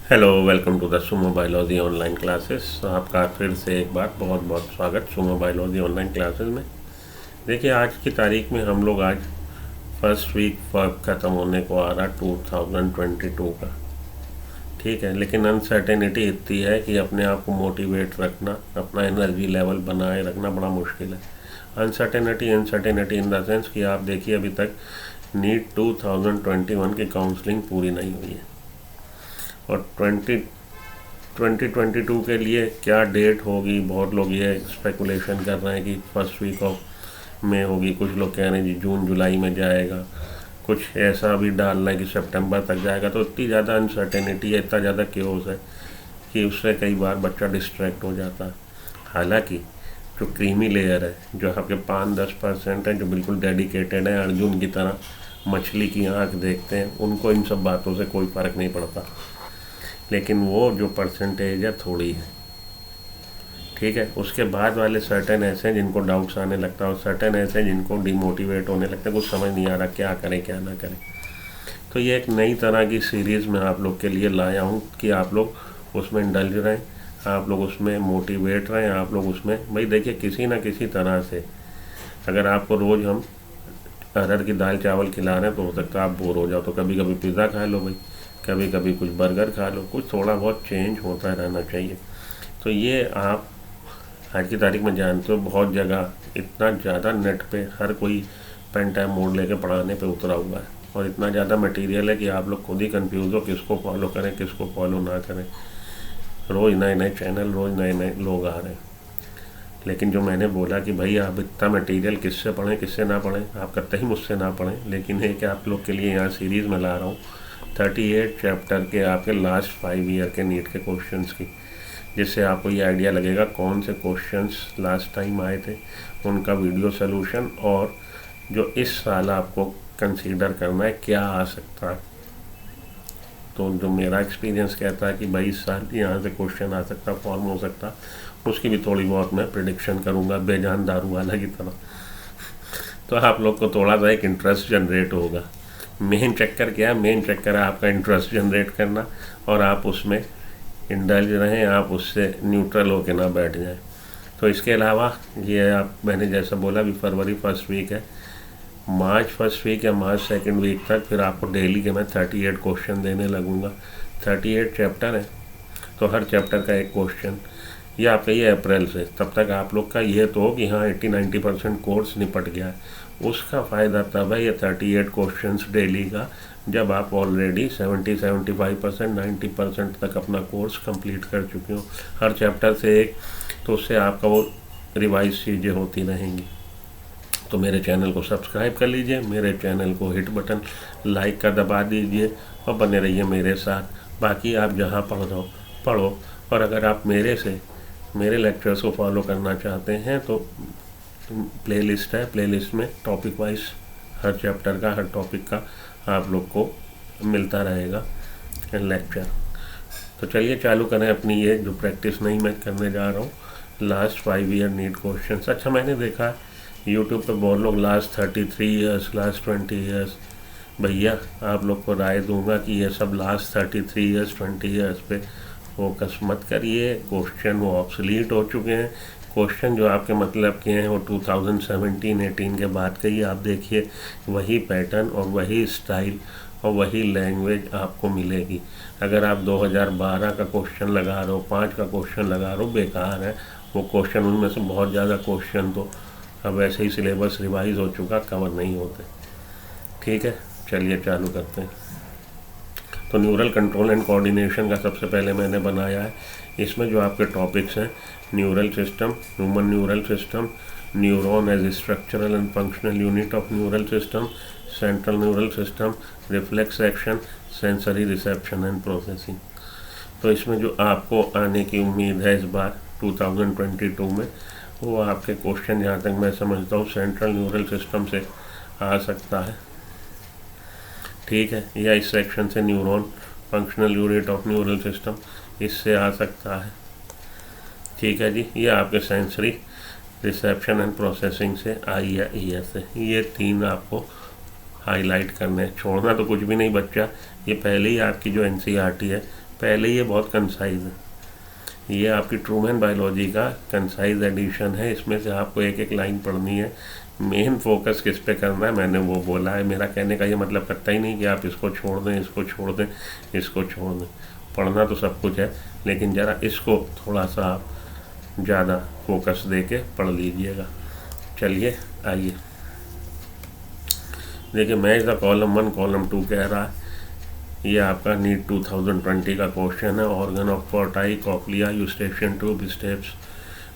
Hello, welcome to the sumo biology online classes. आपका फिर से एक बार बहुत बहुत स्वागत सुमो बायोलॉजी ऑनलाइन क्लासेस में। देखिए, आज की तारीख में हम लोग आज फर्स्ट वीक ख़त्म होने को आ रहा 2022 का। ठीक है, लेकिन अनसर्टेनिटी इतनी है कि अपने आप को मोटिवेट रखना, अपना एनर्जी लेवल बनाए रखना बड़ा मुश्किल है। Uncertainty uncertainty in the sense कि आप देखिए, अभी तक नीट 2021 की काउंसलिंग पूरी नहीं हुई है और 2022 के लिए क्या डेट होगी, बहुत लोग ये स्पेकुलेशन कर रहे हैं कि फर्स्ट वीक ऑफ में होगी। कुछ लोग कह रहे हैं जी जून जुलाई में जाएगा, कुछ ऐसा भी डाल रहे हैं कि सितंबर तक जाएगा। तो इतनी ज़्यादा अनसर्टेनिटी है, इतना ज़्यादा क्योस है कि उससे कई बार बच्चा डिस्ट्रैक्ट हो जाता है। हालांकि जो क्रीमी लेयर है, जो आपके 5-10% है, जो बिल्कुल डेडिकेटेड है, अर्जुन की तरह मछली की आंख देखते हैं, उनको इन सब बातों से कोई फ़र्क नहीं पड़ता। लेकिन वो जो परसेंटेज है थोड़ी है। ठीक है, उसके बाद वाले सर्टेन ऐसे हैं जिनको डाउट्स आने लगता है और सर्टेन ऐसे हैं जिनको डिमोटिवेट होने लगता है, कुछ समझ नहीं आ रहा क्या करें क्या ना करें। तो ये एक नई तरह की सीरीज़ में आप लोग के लिए लाया हूँ कि आप लोग उसमें इंडल्ज रहें, आप लोग उसमें मोटिवेट रहें, आप लोग उसमें भाई देखिए किसी ना किसी तरह से अगर आपको रोज़ हम अरहर की दाल चावल खिला रहे हैं तो हो सकता है आप बोर हो जाओ, तो कभी कभी पिज़्ज़ा खा लो भाई, कभी कभी कुछ बर्गर खा लो, कुछ थोड़ा बहुत चेंज होता रहना चाहिए। तो ये आप आज की तारीख में जानते हो, बहुत जगह इतना ज़्यादा नेट पे हर कोई पेन टाइम मोड लेके पढ़ाने पे उतरा हुआ है और इतना ज़्यादा मटेरियल है कि आप लोग खुद ही कंफ्यूज हो किसको फॉलो करें किसको फॉलो ना करें। रोज़ नए नए चैनल, रोज़ नए नए लोग आ रहे हैं। लेकिन जो मैंने बोला कि भाई आप इतना मटेरियल किससे पढ़ें किससे ना पढ़ें, आप कतई मुझसे ना पढ़ें, लेकिन है कि आप लोग के लिए यहाँ सीरीज़ में ला रहा हूँ 38 चैप्टर के आपके लास्ट 5 ईयर के नीट के क्वेश्चंस की, जिससे आपको ये आइडिया लगेगा कौन से क्वेश्चंस लास्ट टाइम आए थे, उनका वीडियो सोल्यूशन, और जो इस साल आपको कंसीडर करना है क्या आ सकता है। तो जो मेरा एक्सपीरियंस कहता है कि भाई इस साल यहाँ से क्वेश्चन आ सकता, फॉर्म हो सकता, उसकी भी थोड़ी बहुत मैं प्रिडिक्शन करूँगा बेजान दारू वाला की तरह। तो आप लोग को थोड़ा सा एक इंटरेस्ट जनरेट होगा। मेन चक्कर क्या है? मेन चक्कर है आपका इंटरेस्ट जनरेट करना और आप उसमें इंडल्ज रहें, आप उससे न्यूट्रल होके ना बैठ जाएं। तो इसके अलावा ये आप मैंने जैसा बोला भी फरवरी फर्स्ट वीक है, मार्च फर्स्ट वीक या मार्च सेकंड वीक तक फिर आपको डेली के मैं 38 क्वेश्चन देने लगूँगा। 38 चैप्टर है तो हर चैप्टर का एक क्वेश्चन। ये आपका ये अप्रैल से तब तक आप लोग का ये तो कि हाँ 80-90% कोर्स निपट गया है। उसका फ़ायदा तब है ये 38 क्वेश्चंस डेली का, जब आप ऑलरेडी 70-75% 90% तक अपना कोर्स कंप्लीट कर चुके हो हर चैप्टर से एक। तो उससे आपका वो रिवाइज चीज़ें होती रहेंगी। तो मेरे चैनल को सब्सक्राइब कर लीजिए, मेरे चैनल को हिट बटन लाइक का दबा दीजिए और बने रहिए मेरे साथ। बाकी आप जहाँ पढ़ो, और अगर आप मेरे लेक्चर्स को फॉलो करना चाहते हैं तो प्लेलिस्ट है, प्लेलिस्ट में टॉपिक वाइज हर चैप्टर का, हर टॉपिक का आप लोग को मिलता रहेगा लेक्चर। तो चलिए चालू करें अपनी ये जो प्रैक्टिस नहीं मैं करने जा रहा हूँ लास्ट 5 ईयर नीट क्वेश्चन। अच्छा, मैंने देखा यूट्यूब पे बहुत लोग लास्ट 33 ईयर्स, लास्ट 20 ईयर्स। भैया आप लोग को राय दूंगा कि ये सब लास्ट 33 ईयर्स 20 ईयर्स पे फोकस मत करिए। क्वेश्चन वो ऑब्सलीट हो चुके हैं। क्वेश्चन जो आपके मतलब के हैं वो 2017-18 के बाद के ही आप देखिए, वही पैटर्न और वही स्टाइल और वही लैंग्वेज आपको मिलेगी। अगर आप 2012 का क्वेश्चन लगा रहे हो, 5 का क्वेश्चन लगा रहे हो, बेकार है वो क्वेश्चन। उनमें से बहुत ज़्यादा क्वेश्चन तो अब वैसे ही सिलेबस रिवाइज हो चुका, कवर नहीं होते। ठीक है, चलिए चालू करते हैं। तो न्यूरल कंट्रोल एंड कोऑर्डिनेशन का सबसे पहले मैंने बनाया है। इसमें जो आपके टॉपिक्स हैं, neural system, human neural system, neuron as structural and functional unit of neural system, central neural system, reflex action, sensory reception and processing. तो इसमें जो आपको आने की उम्मीद है इस बार 2022 में, वो आपके क्वेश्चन जहाँ तक मैं समझता हूँ सेंट्रल न्यूरल सिस्टम से आ सकता है। ठीक है, या इस सेक्शन से neuron functional unit of neural system, इससे आ सकता है। ठीक है जी, ये आपके सेंसरी रिसेप्शन एंड प्रोसेसिंग से आई या ईयर से। ये 3 आपको हाईलाइट करने, छोड़ना तो कुछ भी नहीं बच्चा। ये पहले ही आपकी जो एनसीईआरटी है पहले ये बहुत कंसाइज है, ये आपकी ट्रूमैन बायोलॉजी का कंसाइज एडिशन है। इसमें से आपको एक एक लाइन पढ़नी है, मेन फोकस किस पे करना है मैंने वो बोला है। मेरा कहने का ये मतलब करता ही नहीं कि आप इसको छोड़ दें, इसको छोड़ दें, इसको छोड़ दें। पढ़ना तो सब कुछ है, लेकिन ज़रा इसको थोड़ा सा आप ज़्यादा फोकस दे के पढ़ लीजिएगा। चलिए आइए देखिए, मैच द कॉलम 1 कॉलम 2 कह रहा है। ये आपका नीट 2020 का क्वेश्चन है। Organ of Kotai, cochlea, Eustachian tube, steps.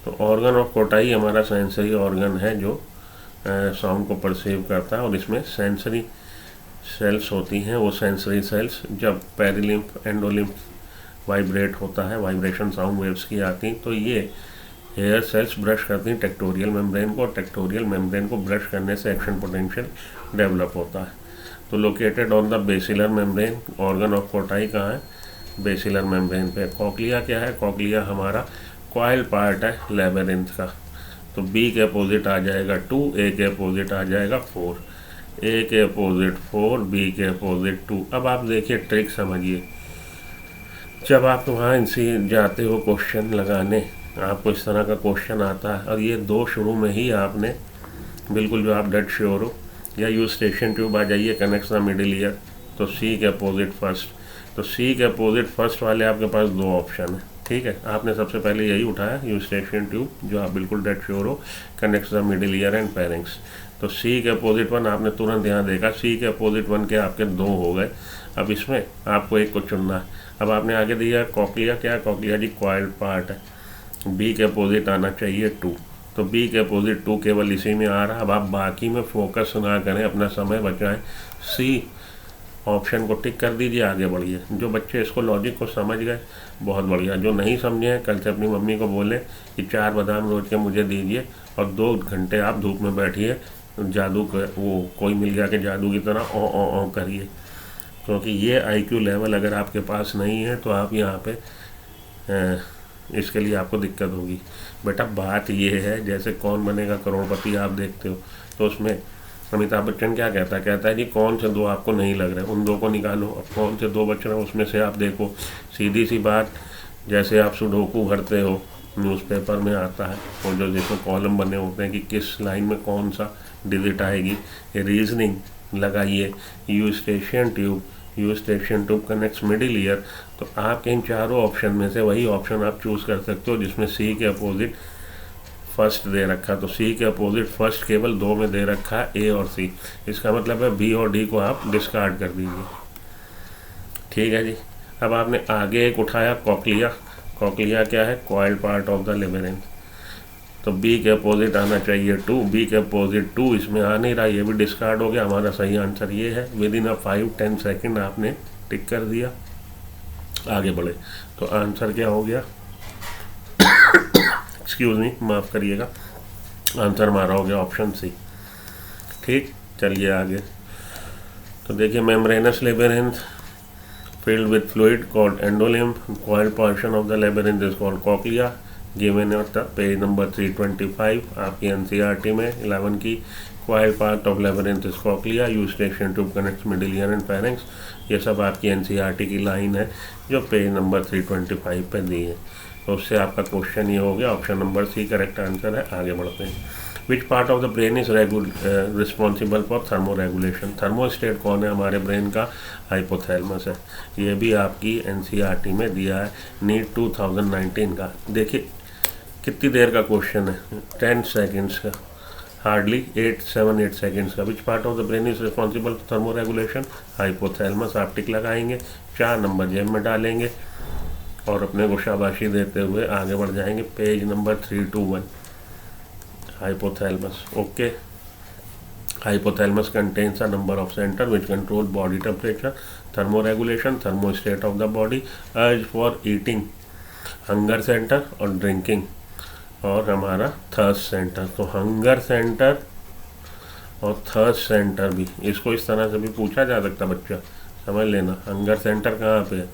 तो ऑर्गन ऑफ कोटाई हमारा सेंसरी ऑर्गन है जो साउंड को परसीव करता है, और इसमें सेंसरी सेल्स होती हैं। वो सेंसरी सेल्स जब पेरिलिम्फ एंडोलिम्फ वाइब्रेट होता है, वाइब्रेशन साउंड वेव्स की आती, तो ये हेयर सेल्स ब्रश करती हैं टेक्टोरियल मेम्ब्रेन को। टेक्टोरियल मेम्ब्रेन को ब्रश करने से एक्शन पोटेंशियल डेवलप होता है। तो located on the basilar membrane, organ of कोटाई कहाँ है? बेसिलर मेम्ब्रेन पे। कॉक्लिया क्या है? कॉक्लिया हमारा कॉइल पार्ट है लेबरिंथ का। तो बी के अपोजिट आ जाएगा 2, ए के अपोजिट आ जाएगा 4, ए के अपोजिट 4, बी के अपोजिट 2। अब आप देखिए ट्रिक समझिए, जब आप वहाँ इनसे जाते हो क्वेश्चन लगाने, आपको इस तरह का क्वेश्चन आता है और ये दो शुरू में ही आपने बिल्कुल जो आप डेड श्योर हो, या यूस्टेशियन ट्यूब आ जाइए कनेक्ट्स द मिडिल ईयर, तो सी के अपोजिट फर्स्ट। तो सी के अपोजिट फर्स्ट वाले आपके पास दो ऑप्शन है, ठीक है। आपने सबसे पहले यही उठाया यूस्टेशियन ट्यूब, जो आप बिल्कुल डेड श्योर हो, connects the middle ear and pharynx. तो सी के अपोजिट 1 आपने तुरंत यहाँ देखा, सी के अपोजिट 1 के आपके 2 हो गए। अब इसमें आपको एक को चुनना है। अब आपने आगे दिया कॉक्लिया, क्या है? कॉक्लिया जी कॉइल्ड पार्ट है, बी के अपोजिट आना चाहिए 2, तो बी के अपोजिट 2 केवल इसी में आ रहा। अब आप बाकी में फोकस ना करें, अपना समय बचाएं, सी ऑप्शन को टिक कर दीजिए, आगे बढ़िए। जो बच्चे इसको लॉजिक को समझ गए बहुत बढ़िया, जो नहीं समझे हैं कल से अपनी मम्मी को बोले कि 4 बादाम रोज के मुझे दीजिए और 2 घंटे आप धूप में बैठिए, जादू वो कोई मिल गया कि जादू की तरह ओ करिए। क्योंकि ये IQ लेवल अगर आपके पास नहीं है तो आप यहाँ पे इसके लिए आपको दिक्कत होगी। बेटा बात ये है, जैसे कौन बनेगा करोड़पति आप देखते हो, तो उसमें अमिताभ बच्चन क्या कहता है जी कौन से 2 आपको नहीं लग रहे, उन 2 को निकालो। अब कौन से 2 बच रहे हैं उसमें से आप देखो। सीधी सी बात, जैसे आप सुडोकू भरते हो, न्यूज़पेपर में आता है, और जो जिसमें कॉलम बने होते हैं कि किस लाइन में कौन सा डिजिट आएगी, रीजनिंग लगाइए। Eustachian tube connects middle ear, तो आपके इन चारों ऑप्शन में से वही ऑप्शन आप चूज़ कर सकते हो जिसमें सी के अपोजिट फर्स्ट दे रखा। तो सी के अपोजिट फर्स्ट केवल 2 में दे रखा है, ए और सी। इसका मतलब है बी और डी को आप डिस्कार्ड कर दीजिए, ठीक है जी। अब आपने आगे एक उठाया कॉक्लिया। कॉक्लिया क्या है? Coiled part of the labyrinth. तो बी के अपोजिट आना चाहिए 2, बी के अपोजिट 2 इसमें आ नहीं रहा, ये भी डिस्कार्ड हो गया। हमारा सही आंसर ये है। विद इन 5-10 सेकेंड आपने टिक कर दिया, आगे बढ़े। तो आंसर क्या हो गया? एक्सक्यूज़ मी, माफ़ करिएगा, आंसर हमारा हो गया ऑप्शन सी, ठीक। चलिए आगे। तो देखिए, membranes labyrinth filled with fluid called endolymph, coiled portion of the labyrinth is called cochlea, given at the page number 325 आपकी NCERT में 11 की। coiled part of labyrinth is cochlea, eustachian tube connects middle ear and pharynx। ये सब आपकी NCERT की line है जो page number 325 पे दी है। तो उससे आपका क्वेश्चन ये हो गया, option number C correct answer है। आगे बढ़ते हैं। Which part of the brain is responsible for thermoregulation? Thermostat कौन है हमारे ब्रेन का? हाइपोथैलेमस है। ये भी आपकी NCERT में दिया है, नीट 2019 का। देखिए कितनी देर का क्वेश्चन है, 10 सेकेंड्स का, हार्डली 7-8 सेकेंड्स का। विच part of the brain is responsible for thermo regulation? Hypothalamus. आप टिक लगाएंगे, 4 नंबर जेब में डालेंगे और अपने को शाबाशी देते हुए आगे बढ़ जाएंगे। Page number 321, hypothalamus, okay। Hypothalamus contains a number of center which control body temperature, thermoregulation, thermostat of the body, urge for eating, hunger center और drinking, और हमारा थर्स्ट सेंटर। तो हंगर सेंटर और थर्स्ट सेंटर भी, इसको इस तरह से भी पूछा जा सकता बच्चा, समझ लेना। हंगर सेंटर कहाँ पे है?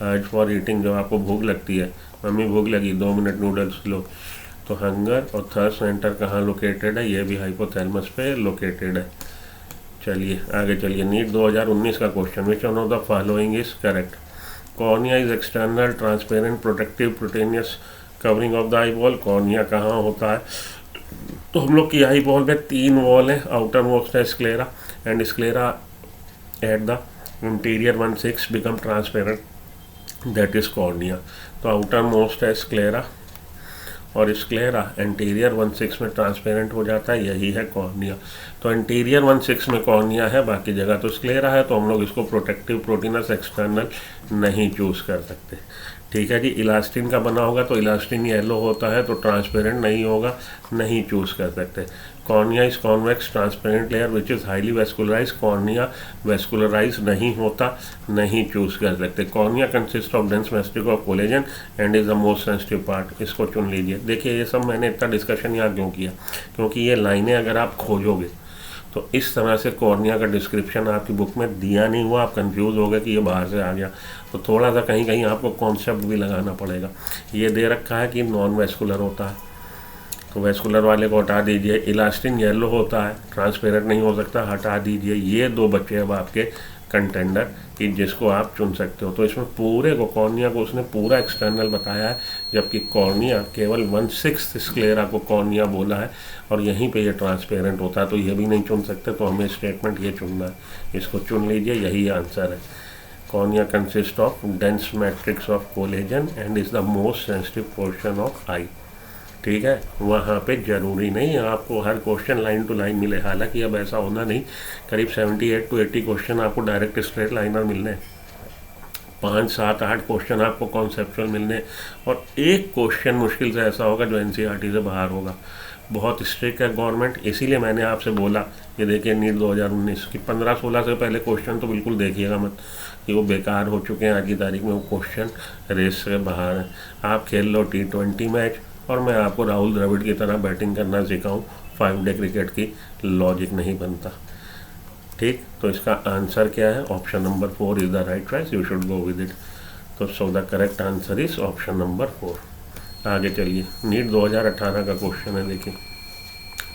अर्ज फॉर ईटिंग, जब आपको भूख लगती है, मम्मी भूख लगी 2 मिनट नूडल्स लो, तो हंगर और थर्स्ट सेंटर कहाँ लोकेटेड है? ये भी हाइपोथैलेमस पे लोकेटेड है। चलिए आगे चलिए। नीट 2019 का question, which one of the following is correct? Cornea is external transparent protective proteinaceous covering of the eye ball. Cornea कहाँ होता है? तो हम लोग की आई बॉल में 3 वॉल है, आउटर मोस्ट है sclera and sclera at the interior 1/6 become transparent, that is cornea. तो आउटर मोस्ट है स्क्लेरा और स्क्लेरा इंटीरियर 1/6 में ट्रांसपेरेंट हो जाता है, यही है कॉर्निया। तो इंटीरियर 1/6 में कॉर्निया है, बाकी जगह तो स्क्लेरा है, तो हम लोग इसको प्रोटेक्टिव प्रोटीनस एक्सटर्नल नहीं चूज़ कर सकते। ठीक है जी। इलास्टिन का बना होगा तो इलास्टिन येलो होता है तो ट्रांसपेरेंट नहीं होगा, नहीं चूज़ कर सकते। Cornea is convex transparent layer which is highly vascularise. Cornea vascularise नहीं होता, नहीं चूज़ कर सकते। Cornea consist of dense mastic of collagen and is the most sensitive part. इसको चुन लीजिए। देखिए ये सब मैंने इतना डिस्कशन यहाँ क्यों किया, क्योंकि ये लाइनें अगर आप खोजोगे तो इस तरह से कॉर्निया का डिस्क्रिप्शन आपकी बुक में दिया नहीं हुआ, आप कंफ्यूज हो गए कि ये बाहर से आ गया, तो थोड़ा सा कहीं कहीं आपको कॉन्सेप्ट भी लगाना पड़ेगा। ये दे रखा है कि नॉन वेस्कुलर होता है, तो वेस्कुलर वाले को हटा दीजिए। इलास्टिन येलो होता है, ट्रांसपेरेंट नहीं हो सकता, हटा दीजिए। ये 2 बच्चे अब आपके कंटेंडर कि जिसको आप चुन सकते हो। तो इसमें पूरे को कॉर्निया को उसने पूरा एक्सटर्नल बताया है, जबकि कॉर्निया केवल 1/6 स्क्लेरा को कॉर्निया बोला है और यहीं पे ये ट्रांसपेरेंट होता है, तो ये भी नहीं चुन सकते। तो हमें स्टेटमेंट ये चुनना है, इसको चुन लीजिए, यही आंसर है। Cornea consist of dense matrix of collagen and is the most sensitive portion of eye. ठीक है, वहाँ पे ज़रूरी नहीं है आपको हर क्वेश्चन लाइन टू लाइन मिले, हालांकि अब ऐसा होना नहीं। करीब 78 to 80 क्वेश्चन आपको डायरेक्ट स्ट्रेट लाइनर मिलने, 5, 7, 8 क्वेश्चन आपको कॉन्सेप्चुअल मिलने, और एक क्वेश्चन मुश्किल से ऐसा होगा जो एनसीईआरटी से बाहर होगा। बहुत स्ट्रिक्ट है गवर्नमेंट, इसीलिए मैंने आपसे बोला कि देखिए नीट 2019 की 15-16 से पहले क्वेश्चन तो बिल्कुल देखिएगा मत कि वो बेकार हो चुके हैं आज की तारीख में, वो क्वेश्चन रेस से बाहर हैं। आप खेल लो T20 मैच और मैं आपको राहुल द्रविड़ की तरह बैटिंग करना सिखाऊं, 5 डे क्रिकेट की लॉजिक नहीं बनता। ठीक, तो इसका आंसर क्या है? Option number 4 is the right choice, you should go with it. तो so the correct answer is option number 4। आगे चलिए, नीट 2018 का क्वेश्चन है, देखिए।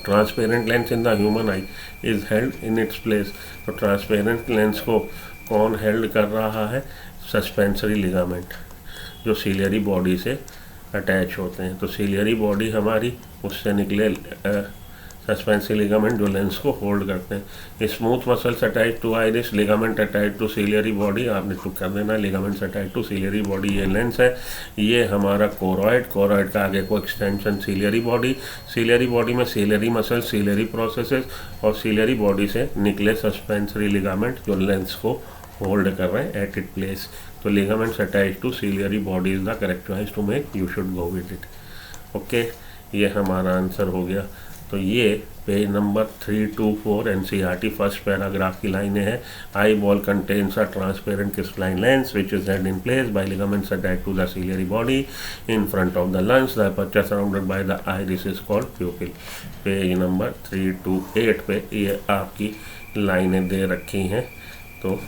Transparent lens in the human eye is held in its place. तो transparent lens को कौन held कर रहा है? सस्पेंसरी लिगामेंट, जो सीलियरी बॉडी से अटैच होते हैं। तो सीलियरी बॉडी हमारी, उससे निकले सस्पेंसरी लिगामेंट जो लेंस को होल्ड करते हैं। Smooth muscles attach to iris, ligament attach to ciliary body, आपने टुक कर देना, ligaments attach to ciliary body. ये लेंस है, ये हमारा कोरॉइड, कोरॉइड का आगे को extension ciliary body, ciliary body में सीलियरी मसल, सीलियरी प्रोसेसेस और सीलियरी बॉडी से निकले सस्पेंसरी लिगामेंट जो लेंस को होल्ड कर रहे हैं एट इट प्लेस। तो ligaments attach to ciliary body is the correct choice to make, you should go with it. Okay, ये हमारा आंसर हो गया। तो ये page number 324 NCERT first paragraph की लाइनें हैं। Eyeball contains a transparent crystalline lens which is held in place by ligaments attached to the ciliary body in front of the lens, the aperture surrounded by the iris is called प्यूपिल। Page number 328 पे ये आपकी लाइनें दे रखी हैं, तो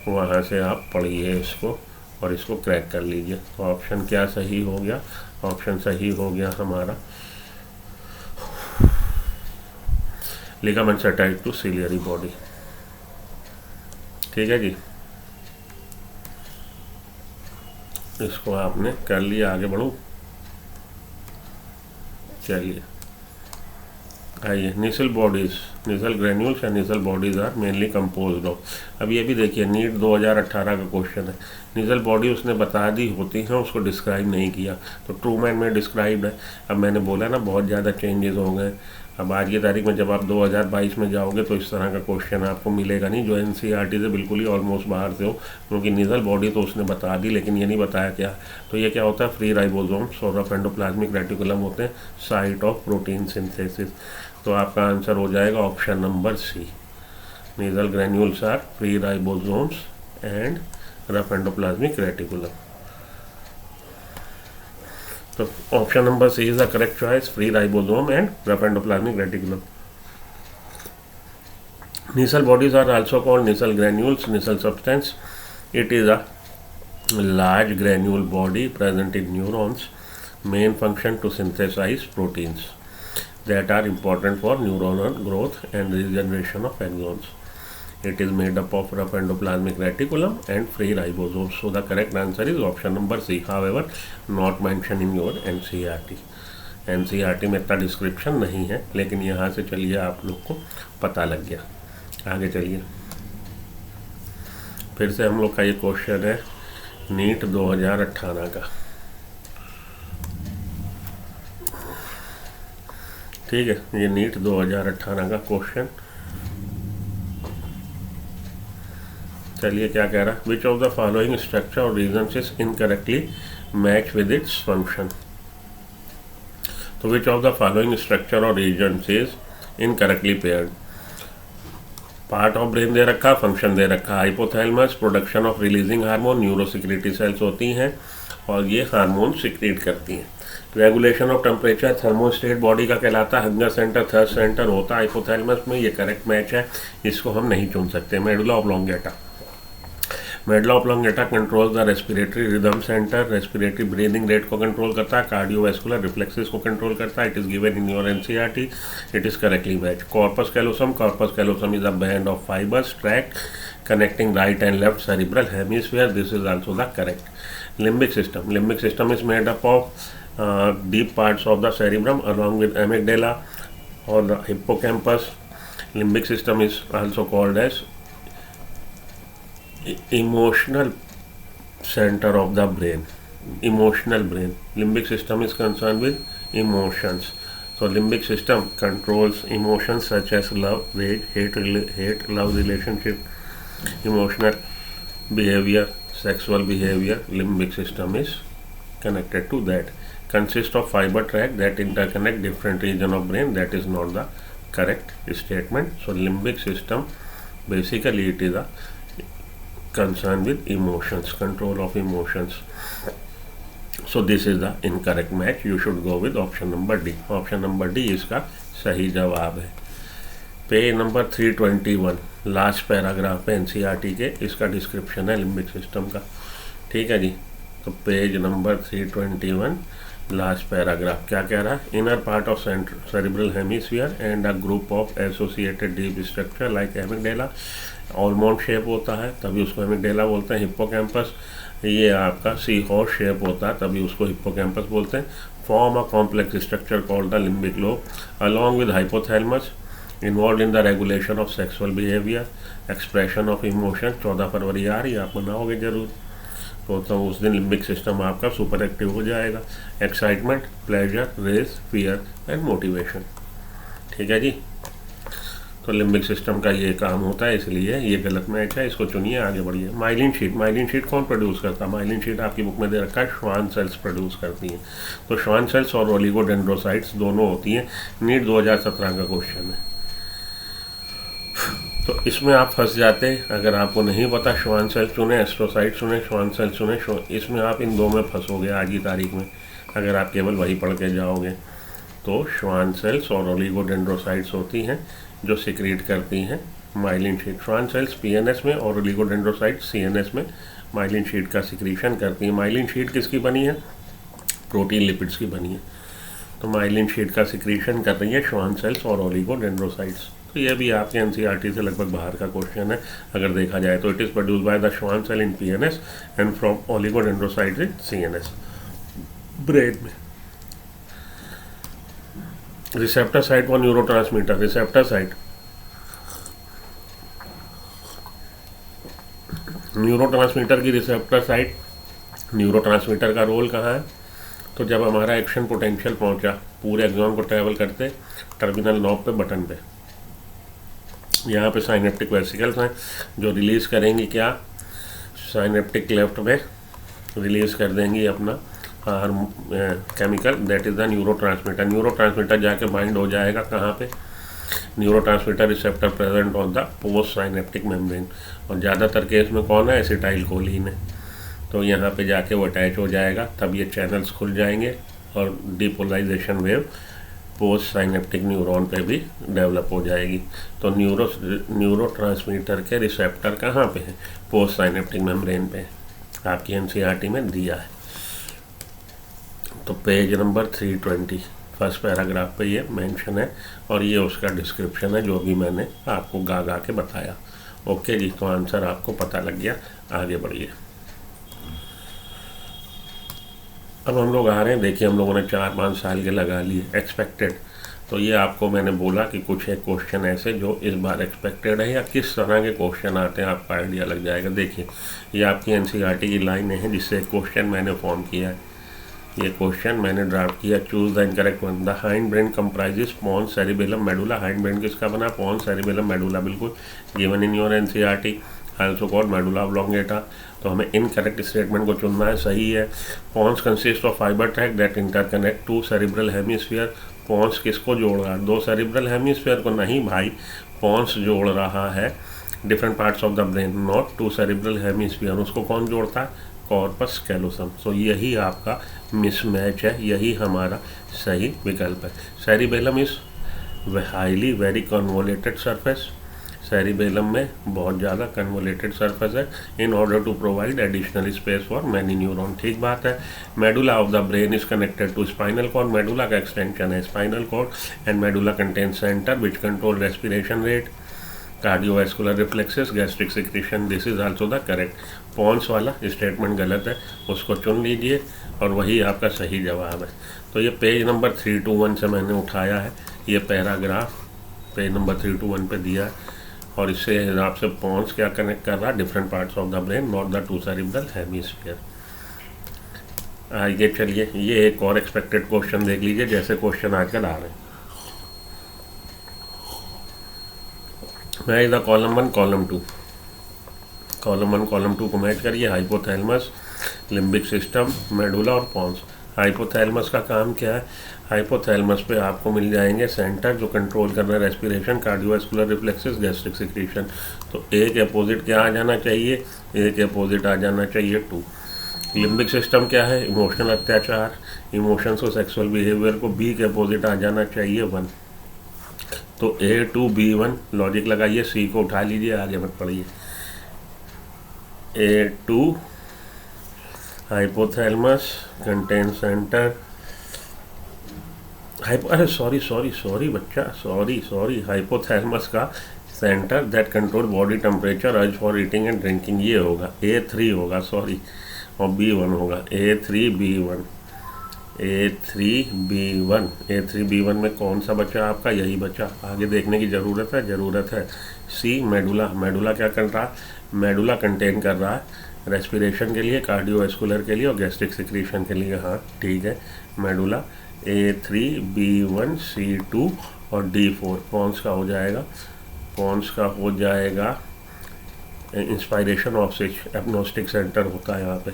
वहाँ से आप पढ़िए इसको और इसको क्रैक कर लीजिए। तो ऑप्शन क्या सही हो गया? ऑप्शन सही हो गया हमारा ligaments attached to ciliary body. ठीक है जी, इसको आपने कर लिया। आगे बढ़ूँ, चलिए आइए। Nissl bodies, Nissl granules and Nissl bodies are mainly composed of. अब ये भी देखिए नीट 2018 का क्वेश्चन है। निसल बॉडी उसने बता दी होती हैं, उसको डिस्क्राइब नहीं किया। तो ट्रूमैन में डिस्क्राइब्ड है। अब मैंने बोला ना बहुत ज़्यादा चेंजेस हो गए। अब आज की तारीख में जब आप 2022 में जाओगे तो इस तरह का क्वेश्चन आपको मिलेगा नहीं जो एनसीईआरटी से बिल्कुल ही ऑलमोस्ट बाहर से हो, क्योंकि निसल बॉडी तो उसने बता दी लेकिन ये नहीं बताया क्या। तो ये क्या होता है? फ्री राइबोसोम्स और एंडोप्लाज्मिक रेटिकुलम होते हैं, साइट ऑफ प्रोटीन सिंथेसिस। तो आपका आंसर हो जाएगा option number C. Nissl granules are free ribosomes and rough endoplasmic reticulum. तो option number C is the correct choice, free ribosome and rough endoplasmic reticulum. Nasal bodies are also called nasal granules, nasal substance. It is a large granule body present in neurons. Main function to synthesize proteins that are important for neuronal growth and regeneration of axons. It is made up of rough endoplasmic reticulum and free ribosomes. So the correct answer is option number C. However, not mentioned in your NCERT. NCERT में इतना description नहीं है, लेकिन यहाँ से चलिए आप लोग को पता लग गया। आगे चलिए, फिर से हम लोग का ये क्वेश्चन है नीट 2018 का। ठीक है, ये नीट 2018 का क्वेश्चन। चलिए क्या कह रहा है, which of the following structure और regions is incorrectly match with its function. तो which of the following structure और regions is incorrectly paired. Part of brain दे रखा, फंक्शन दे रखा, hypothalamus production of releasing hormone, neurosecretory cells होती हैं और ये हार्मोन सिक्रेट करती हैं। Regulation of temperature thermostat body का कहलाता है, हंगर सेंटर थर्स्ट सेंटर होता है हाइपोथैलेमस में, ये करेक्ट मैच है, इसको हम नहीं चुन सकते। Medulla oblongata, medulla oblongata control the respiratory rhythm centre, respiratory breathing rate को कंट्रोल करता है, कार्डियोवैस्कुलर रिफ्लेक्सेस को कंट्रोल करता है। It is given in your NCERT, it is correctly match. Corpus callosum is a band of fibres track connecting right and left cerebral hemisphere. This is also the correct. Limbic system is made up of deep parts of the cerebrum along with amygdala or the hippocampus. Limbic system is also called as emotional center of the brain. Emotional brain. Limbic system is concerned with emotions. So limbic system controls emotions such as love, rage, hate, love relationship, emotional behavior, sexual behavior. Limbic system is connected to that. Consists of fiber tract that interconnect different region of brain. That is not the correct statement. So limbic system basically it is a concern with emotions, control of emotions. So this is the incorrect match. You should go with option number D. Option number D इसका सही जवाब है। Page number 321 last paragraph पे NCERT के, इसका description है limbic system का। ठीक है जी, तो पेज नंबर 321 लास्ट पैराग्राफ क्या कह रहा है, inner part of cerebral hemisphere and a group of associated deep structure like amygdala, almond shape होता है तभी उसको एमिगडेला बोलते हैं। हिप्पोकैम्पस ये आपका सी हॉर्स शेप होता है तभी उसको हिप्पोकैम्पस बोलते हैं। Form a complex structure called the limbic lobe along with hypothalamus, involved in the regulation of sexual behaviour, expression of emotion. 14 फरवरी आ रही है, आप मनाओगे जरूर, तो उस दिन लिम्बिक सिस्टम आपका सुपर एक्टिव हो जाएगा। Excitement, pleasure, rage, fear and motivation. ठीक है जी, तो लिम्बिक सिस्टम का ये काम होता है, इसलिए ये गलत मैच है, इसको चुनिए, आगे बढ़िए। माइलिन शीट कौन प्रोड्यूस करता है, माइलिन शीट आपकी बुक में दे रखा है, श्वान सेल्स प्रोड्यूस करती हैं। तो श्वान सेल्स और ओलिगोडेंड्रोसाइट्स दोनों होती हैं। नीट 2017 का क्वेश्चन है, तो इसमें आप फंस जाते हैं। अगर आपको नहीं पता श्वान सेल चुने, एस्ट्रोसाइट चुने, श्वान सेल चुने, इसमें आप इन दो में फंसोगे आज की तारीख में, अगर आप केवल वही पढ़ के जाओगे। तो श्वान सेल्स और ओलिगोडेंड्रोसाइट्स होती हैं जो सिक्रीट करती हैं myelin sheath. Schwann cells PNS में और ओलिगोडेंड्रोसाइट सीएनएस में माइलिन शीट का सिक्रीशन करती हैं। माइलिन शीट किसकी बनी है, प्रोटीन लिपिड्स की बनी है। तो माइलिन शीट का सिक्रीशन कर रही है श्वान सेल्स और ओलिगोडेंड्रोसाइट्स। तो ये भी आपके एनसीईआरटी से लगभग बाहर का क्वेश्चन है अगर देखा जाए तो। It is produce by the Schwann cell in PNS and from oligodendrocytes in CNS brain में। रिसेप्टर साइट व न्यूरोट्रांसमीटर, रिसेप्टर साइट न्यूरोट्रांसमीटर की रिसेप्टर साइट, न्यूरोट्रांसमीटर का रोल कहाँ है, तो जब हमारा एक्शन पोटेंशियल पहुंचा पूरे एक्सॉन को ट्रैवल करते टर्मिनल नॉब पे बटन पे, यहाँ पे साइनेप्टिक वेसिकल्स हैं जो रिलीज़ करेंगी क्या, साइनेप्टिक लेफ्ट में रिलीज़ कर देंगी अपना chemical, that is the neurotransmitter. Neurotransmitter जाके बाइंड हो जाएगा कहाँ पे, neurotransmitter receptor present on the post synaptic membrane, और ज़्यादातर केस में कौन है, एसिटाइल कोलिन है। तो यहाँ पे जाके वो अटैच हो जाएगा, तब ये चैनल्स खुल जाएंगे और depolarization wave post synaptic neuron पे भी डेवलप हो जाएगी। तो न्यूरोट्रांसमीटर के रिसेप्टर कहाँ पे है, पोस्ट साइनेप्टिक मेम्ब्रेन पे, आपकी एनसीईआरटी में दिया है। तो पेज नंबर 320 फर्स्ट पैराग्राफ पे ये मेंशन है और ये उसका डिस्क्रिप्शन है जो भी मैंने आपको गा के बताया। ओके जी, तो आंसर आपको पता लग गया। आगे बढ़िए। अब हम लोग आ रहे हैं, देखिए हम लोगों ने 4-5 साल के लगा लिए एक्सपेक्टेड। तो ये आपको मैंने बोला कि कुछ एक क्वेश्चन ऐसे जो इस बार एक्सपेक्टेड है या किस तरह के क्वेश्चन आते हैं आपका आइडिया लग जाएगा। देखिए ये आपकी एनसीईआरटी की लाइन है जिससे एक क्वेश्चन मैंने फॉर्म किया है। ये क्वेश्चन मैंने ड्राफ्ट किया, choose the incorrect one. The hind brain comprises pons cerebellum medulla. Hind brain किसका बना? पॉन्स सेरिबेलम मेडुला, बिल्कुल given in your NCERT, also called medulla oblongata. तो हमें इनकरेक्ट स्टेटमेंट को चुनना है, सही है। Pons consist of fibre tract that interconnect two cerebral hemisphere. Pons किसको जोड़ रहा है? 2 सेरिब्रल हेमिस्फीयर को नहीं भाई, पॉन्स जोड़ रहा है different parts of the brain, not to cerebral hemisphere. उसको कौन जोड़ता है? Corpus callosum. सो यही आपका मिसमैच है, यही हमारा सही विकल्प है। Cerebellum is highly very convoluted surface. Cerebellum में बहुत ज़्यादा कन्वोलेटेड सरफेस है in order to provide additional space for many neuron. ठीक बात है। Medulla of the brain is connected to spinal cord. Medulla का एक्सटेंशन है spinal cord and medulla contains centre which control respiration rate, cardiovascular reflexes, gastric secretion. This is also the correct. Pons वाला statement गलत है, उसको चुन लीजिए और वही आपका सही जवाब है। तो ये पेज नंबर 321 से मैंने उठाया है, ये पैराग्राफ पेज नंबर 321 पे दिया है और इससे हिसाब से पॉन्स क्या कनेक्ट कर रहा है? Different parts of the brain, not the two cerebral hemisphere. आइए चलिए ये एक और एक्सपेक्टेड क्वेश्चन देख लीजिए जैसे क्वेश्चन आजकल आ रहे हैं। Match the column 1 column 2। Column 1 column 2 को मैच करिए। हाइपोथैलेमस, लिम्बिक सिस्टम, मेडुला और पॉन्स। हाइपोथैलेमस का काम क्या है? हाइपोथैलेमस पे आपको मिल जाएंगे सेंटर जो कंट्रोल कर रहा है respiration, cardiovascular reflexes, gastric secretion. तो ए के अपोजिट क्या आ जाना चाहिए? ए के अपोजिट आ जाना चाहिए 2। लिम्बिक सिस्टम क्या है? इमोशनल अत्याचार, इमोशंस और सेक्सुअल बिहेवियर को बी के अपोजिट आ जाना चाहिए 1। तो A2 B1 लॉजिक लगाइए, सी को उठा लीजिए, आगे मत पढ़िए। A2 हाइपोथैलेमस कंटेन सेंटर अरे सॉरी बच्चा, सॉरी हाइपोथैलेमस का centre that control body temperature, urge for eating and drinking, ये होगा A3 होगा, सॉरी, और B1 होगा A3B1। A3B1 में कौन सा बचा आपका? यही बचा, आगे देखने की ज़रूरत है। सी मेडुला क्या कर रहा है? मेडुला कंटेन कर रहा है रेस्पिरेशन के लिए, कार्डियोवैस्कुलर के लिए और गैस्ट्रिक सिक्रीशन के लिए। हाँ ठीक है, मेडुला A3B1 C2 और D4 पॉन्स का हो जाएगा। पॉन्स का हो जाएगा इंस्पायरेशन ऑफ स्विच, एप्नोस्टिक सेंटर होता है यहाँ पे,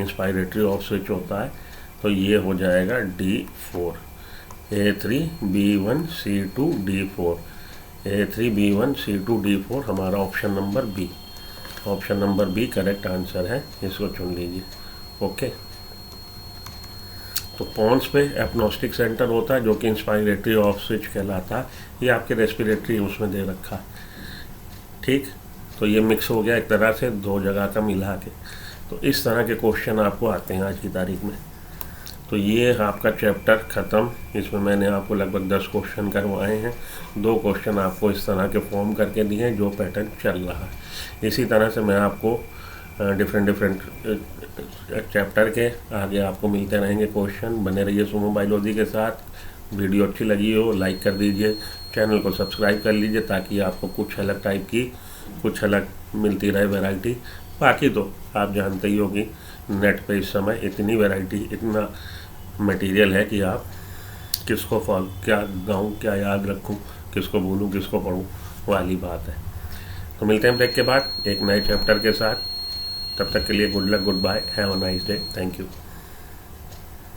इंस्पायरेटरी ऑफ स्विच होता है। तो ये हो जाएगा D4, A3B1 C2 D4, A3B1 C2 D4 हमारा option number B. Option number B correct answer है, इसको चुन लीजिए। ओके, तो पॉन्स पे एप्नोस्टिक सेंटर होता है जो कि इंस्पायरेटरी ऑफ स्विच कहलाता है। ये आपके रेस्पिरेटरी उसमें दे रखा है। ठीक, तो ये मिक्स हो गया एक तरह से, 2 जगह का मिला के। तो इस तरह के क्वेश्चन आपको आते हैं आज की तारीख में। तो ये आपका चैप्टर ख़त्म। इसमें मैंने आपको लगभग 10 क्वेश्चन करवाए हैं। 2 क्वेश्चन आपको इस तरह के फॉर्म करके दिए हैं जो पैटर्न चल रहा है। इसी तरह से मैं आपको डिफरेंट चैप्टर के आगे आपको मिलते रहेंगे क्वेश्चन। बने रहिए सुमो बायोलॉजी के साथ। वीडियो अच्छी लगी हो लाइक कर दीजिए, चैनल को सब्सक्राइब कर लीजिए ताकि आपको कुछ अलग टाइप की कुछ अलग मिलती रहे वैरायटी। बाकी तो आप जानते ही हो कि नेट पे इस समय इतनी वैरायटी, इतना मटेरियल है कि आप किसको फॉलो, क्या गाऊँ, क्या याद रखूँ, किसको भूलूँ, किसको पढ़ूँ, वाली बात है। तो मिलते हैं ब्रेक के बाद एक नए चैप्टर के साथ। तब तक के लिए good luck, goodbye, have a nice day, thank you.